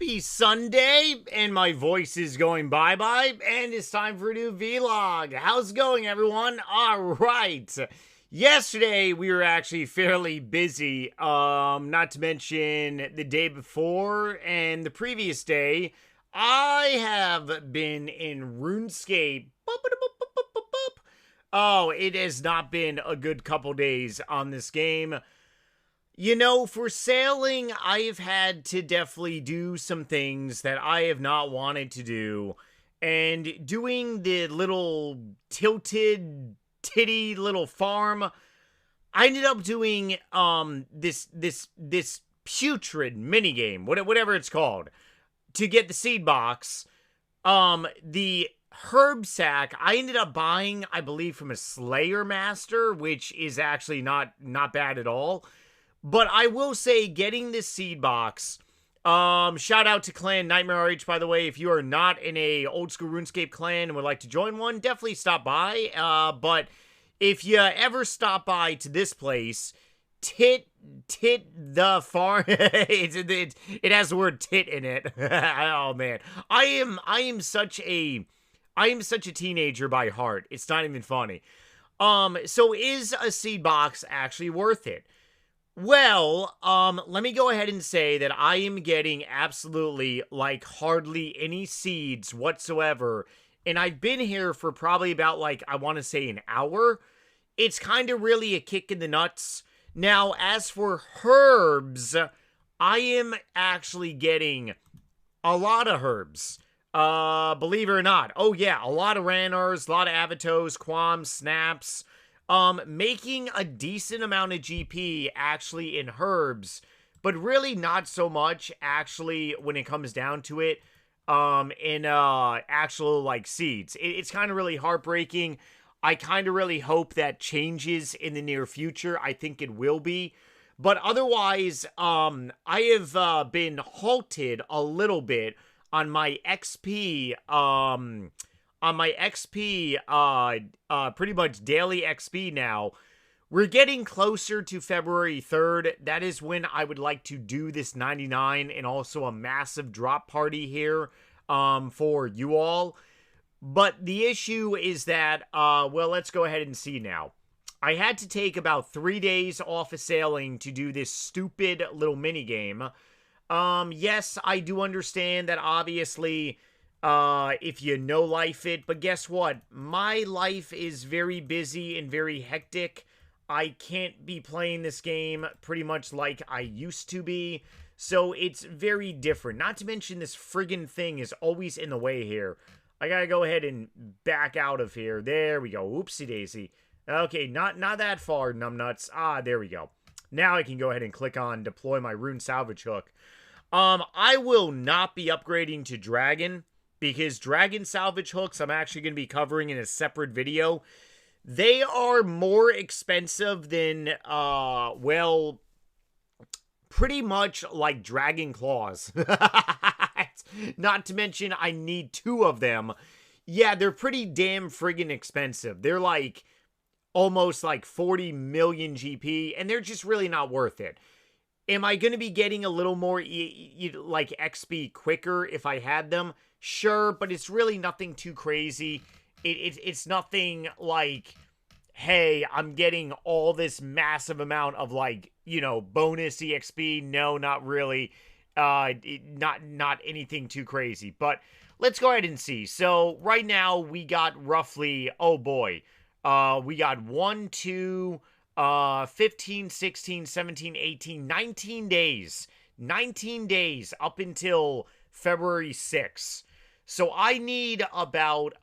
Happy Sunday, and my voice is going bye-bye, and it's time for a new vlog. How's it going, everyone? All right. Yesterday, we were actually fairly busy, not to mention the day before and the previous day. I have been in Runescape. Oh, it has not been a good couple days on this game. You know, for sailing, I've had to definitely do some things that I have not wanted to do. And doing the little tilted titty little farm, I ended up doing this putrid minigame, whatever it's called, to get the seed box. The herb sack I ended up buying, I believe, from a Slayer Master, which is actually not bad at all. But I will say, getting this seed box, shout out to Clan Nightmare RH, by the way. If you are not in a old school RuneScape clan and would like to join one, definitely stop by. But if you ever stop by to this place, tit the farm, it has the word tit in it. Oh man, I am such a teenager by heart. It's not even funny. So is a seed box actually worth it? Well, let me go ahead and say that I am getting absolutely, like, hardly any seeds whatsoever, and I've been here for probably about, like, I want to say an hour. It's kind of really a kick in the nuts. Now, as for herbs, I am actually getting a lot of herbs. Believe it or not. Oh, yeah, a lot of Ranars, a lot of Avatos, Quams, Snaps. Making a decent amount of GP actually in herbs, but really not so much actually when it comes down to it, in, actual, like, seeds. It's kind of really heartbreaking. I kind of really hope that changes in the near future. I think it will be. But otherwise, I have, been halted a little bit on my XP, pretty much daily XP now. We're getting closer to February 3rd. That is when I would like to do this 99 and also a massive drop party here for you all. But the issue is that, well, let's go ahead and see now. I had to take about 3 days off of sailing to do this stupid little mini game. Yes, I do understand that obviously, if you no life it, but guess what? My life is very busy and very hectic. I can't be playing this game pretty much like I used to be, so it's very different. Not to mention this friggin' thing is always in the way here. I gotta go ahead and back out of here. There we go. Oopsie daisy. Okay, not that far, numbnuts. Ah, there we go. Now I can go ahead and click on deploy my rune salvage hook. I will not be upgrading to dragon, because dragon salvage hooks I'm actually going to be covering in a separate video. They are more expensive than, well, pretty much like dragon claws. Not to mention I need 2 of them. Yeah, they're pretty damn friggin' expensive. They're like almost like 40 million GP, and they're just really not worth it. Am I going to be getting a little more like XP quicker if I had them? Sure, but it's really nothing too crazy. It's nothing like, hey, I'm getting all this massive amount of, like, you know, bonus EXP. No, not really. Not anything too crazy. But let's go ahead and see. So right now we got roughly, oh boy, we got 1, 2, 15, 16, 17, 18, 19 days. 19 days up until February 6th. So I need about,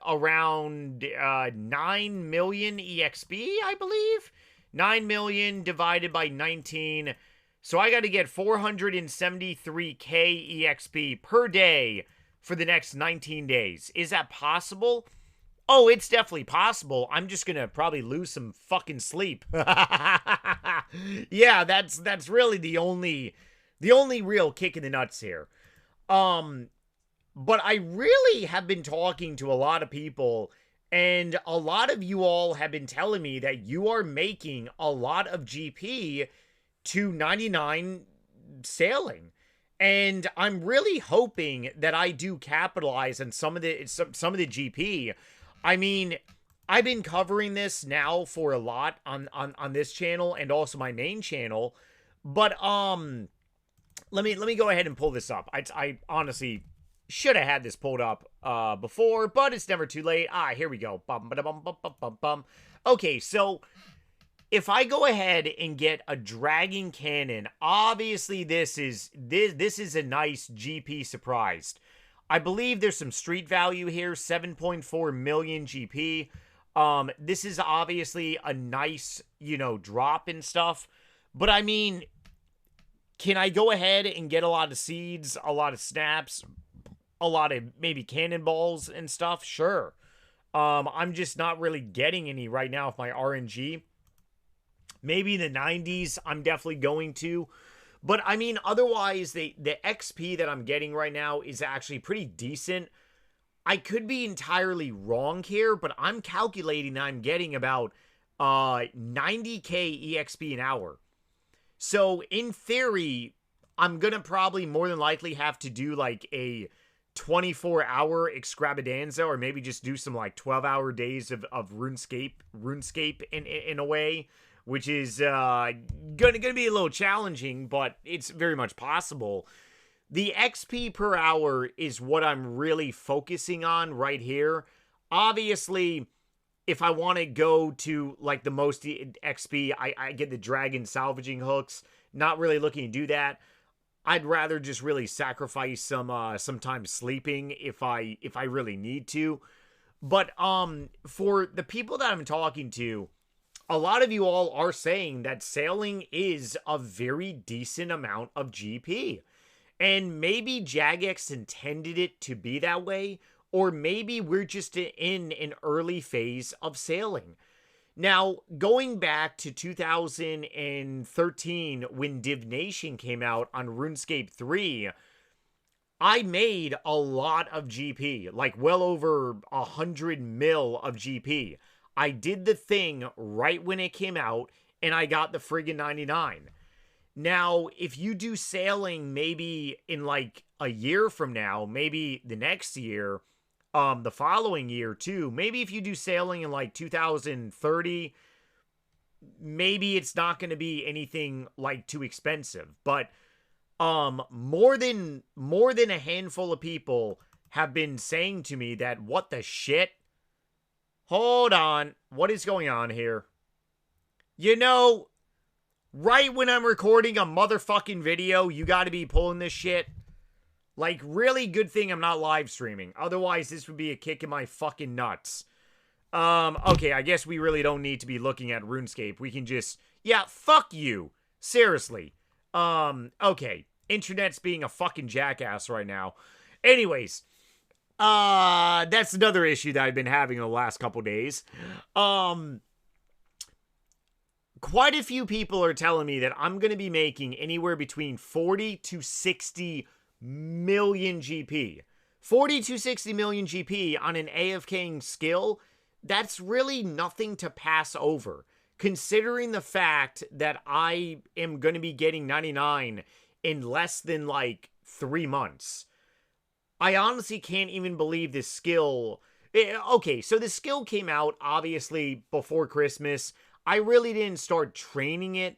around, 9 million EXP, I believe? 9 million divided by 19. So I got to get 473k EXP per day for the next 19 days. Is that possible? Oh, it's definitely possible. I'm just going to probably lose some fucking sleep. Yeah, that's really the only real kick in the nuts here. But I really have been talking to a lot of people, and a lot of you all have been telling me that you are making a lot of GP to 99 sailing. And I'm really hoping that I do capitalize on some of the GP. I mean, I've been covering this now for a lot on this channel and also my main channel. But let me go ahead and pull this up. I honestly should have had this pulled up before, but it's never too late. Here we go. Bum, ba-da-bum, bum, bum, bum, bum. Okay, so if I go ahead and get a Dragon Cannon, obviously this is a nice GP surprise. I believe there's some street value here, 7.4 million GP. This is obviously a nice, drop and stuff. But I mean, can I go ahead and get a lot of seeds, a lot of snaps, a lot of maybe cannonballs and stuff? Sure. I'm just not really getting any right now with my RNG. Maybe in the 90s, I'm definitely going to. But, I mean, otherwise, the XP that I'm getting right now is actually pretty decent. I could be entirely wrong here, but I'm calculating that I'm getting about 90k EXP an hour. So, in theory, I'm going to probably more than likely have to do, like, a 24-hour extravaganza, or maybe just do some, like, 12-hour days of RuneScape in a way, which is gonna be a little challenging, but it's very much possible. The XP per hour is what I'm really focusing on right here. Obviously, if I want to go to like the most XP, I get the dragon salvaging hooks. Not really looking to do that. I'd rather just really sacrifice some time sleeping if I really need to. But for the people that I'm talking to, a lot of you all are saying that sailing is a very decent amount of GP. And maybe Jagex intended it to be that way, or maybe we're just in an early phase of sailing. Now, going back to 2013 when Divination came out on RuneScape 3, I made a lot of GP, like well over 100 mil of GP. I did the thing right when it came out, and I got the friggin' 99. Now, if you do sailing maybe in like a year from now, maybe the next year, the following year too, maybe if you do sailing in like 2030, maybe it's not going to be anything like too expensive. But more than a handful of people have been saying to me that, what the shit? Hold on. What is going on here? Right when I'm recording a motherfucking video, you gotta be pulling this shit. Like, really good thing I'm not live streaming. Otherwise, this would be a kick in my fucking nuts. Okay, I guess we really don't need to be looking at RuneScape. We can just... Yeah, fuck you. Seriously. Okay. Internet's being a fucking jackass right now. Anyways... that's another issue that I've been having in the last couple days. Quite a few people are telling me that I'm going to be making anywhere between 40 to 60 million GP. 40 to 60 million GP on an AFKing skill, that's really nothing to pass over, considering the fact that I am going to be getting 99 in less than like 3 months. I honestly can't even believe this skill. Okay, so the skill came out, obviously, before Christmas. I really didn't start training it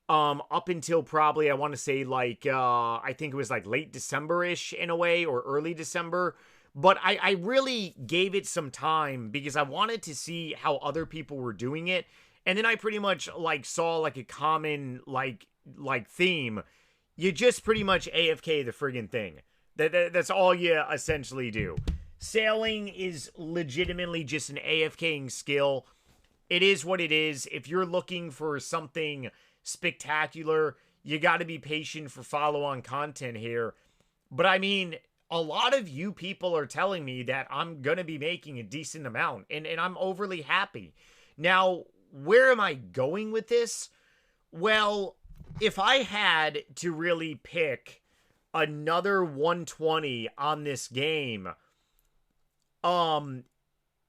up until probably, I want to say, like, I think it was, like, late December-ish in a way, or early December. But I really gave it some time because I wanted to see how other people were doing it. And then I pretty much, like, saw, like, a common, like theme. You just pretty much AFK the friggin' thing. That's all you essentially do. Sailing is legitimately just an AFKing skill. It is what it is. If you're looking for something spectacular, you got to be patient for follow-on content here. But I mean, a lot of you people are telling me that I'm going to be making a decent amount, and I'm overly happy. Now, where am I going with this? Well, if I had to really pick another 120 on this game,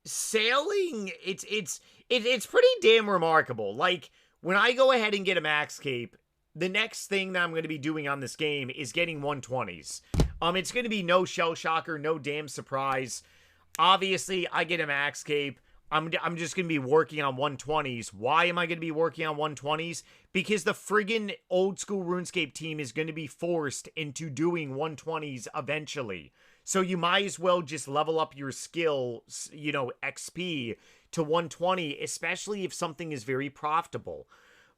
sailing, it's pretty damn remarkable. Like, when I go ahead and get a max cape, the next thing that I'm going to be doing on this game is getting 120s. It's going to be no shell shocker, no damn surprise. Obviously, I get a max cape. I'm just going to be working on 120s. Why am I going to be working on 120s? Because the friggin' old school RuneScape team is going to be forced into doing 120s eventually. So you might as well just level up your skill, XP to 120, especially if something is very profitable.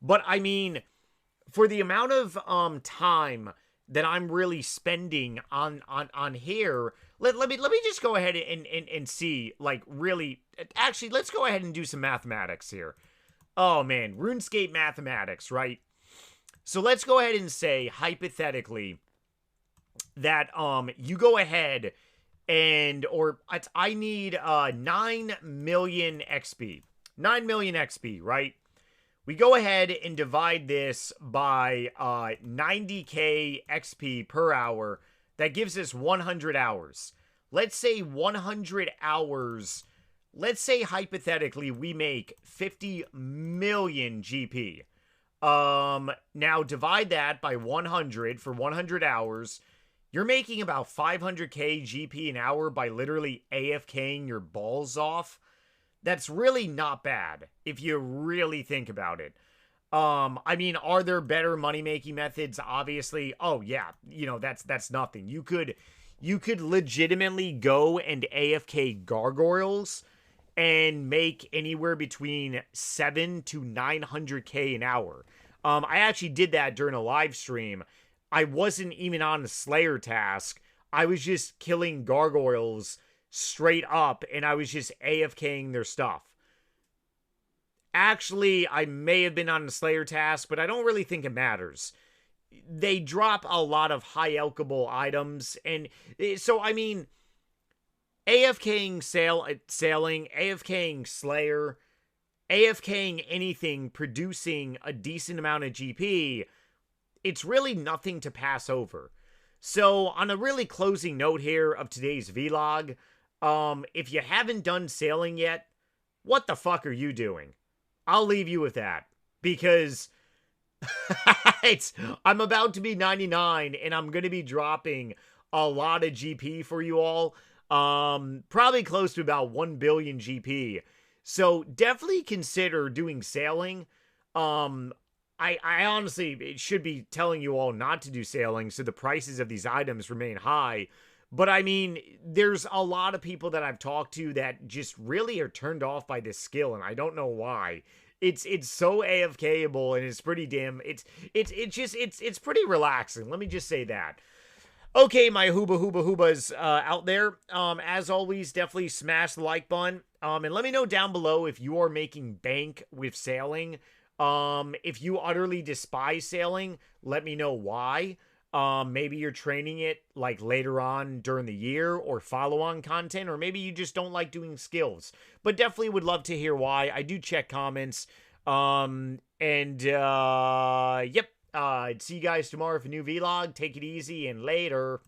But I mean, for the amount of time that I'm really spending on here, let me just go ahead and see, like, really, actually, let's go ahead and do some mathematics here. Oh man, RuneScape mathematics, right? So let's go ahead and say, hypothetically, that you go ahead and, I need 9 million XP. 9 million XP, right? We go ahead and divide this by 90k XP per hour. That gives us 100 hours. Let's say 100 hours. Let's say hypothetically we make 50 million GP. Now divide that by 100 for 100 hours. You're making about 500k GP an hour by literally AFKing your balls off. That's really not bad if you really think about it. I mean, are there better money-making methods? Obviously. Oh yeah, that's nothing. You could legitimately go and AFK gargoyles and make anywhere between 7 to 900k an hour. I actually did that during a live stream. I wasn't even on the Slayer task. I was just killing gargoyles straight up, and I was just AFKing their stuff. Actually, I may have been on the Slayer task, but I don't really think it matters. They drop a lot of high alchable items, and so, I mean, AFKing sailing, AFKing Slayer, AFKing anything producing a decent amount of GP, it's really nothing to pass over. So, on a really closing note here of today's vlog, if you haven't done sailing yet, what the fuck are you doing? I'll leave you with that, because I'm about to be 99, and I'm going to be dropping a lot of GP for you all. Probably close to about 1 billion GP. So definitely consider doing sailing. I honestly should be telling you all not to do sailing, so the prices of these items remain high. But I mean, there's a lot of people that I've talked to that just really are turned off by this skill, and I don't know why. It's so AFKable, and it's pretty damn, it's pretty relaxing. Let me just say that. Okay, my hoobas out there. As always, definitely smash the like button. And let me know down below if you are making bank with sailing. If you utterly despise sailing, let me know why. Maybe you're training it like later on during the year, or follow-on content, or maybe you just don't like doing skills. But definitely would love to hear why. I do check comments. Yep. See you guys tomorrow for a new vlog. Take it easy, and later.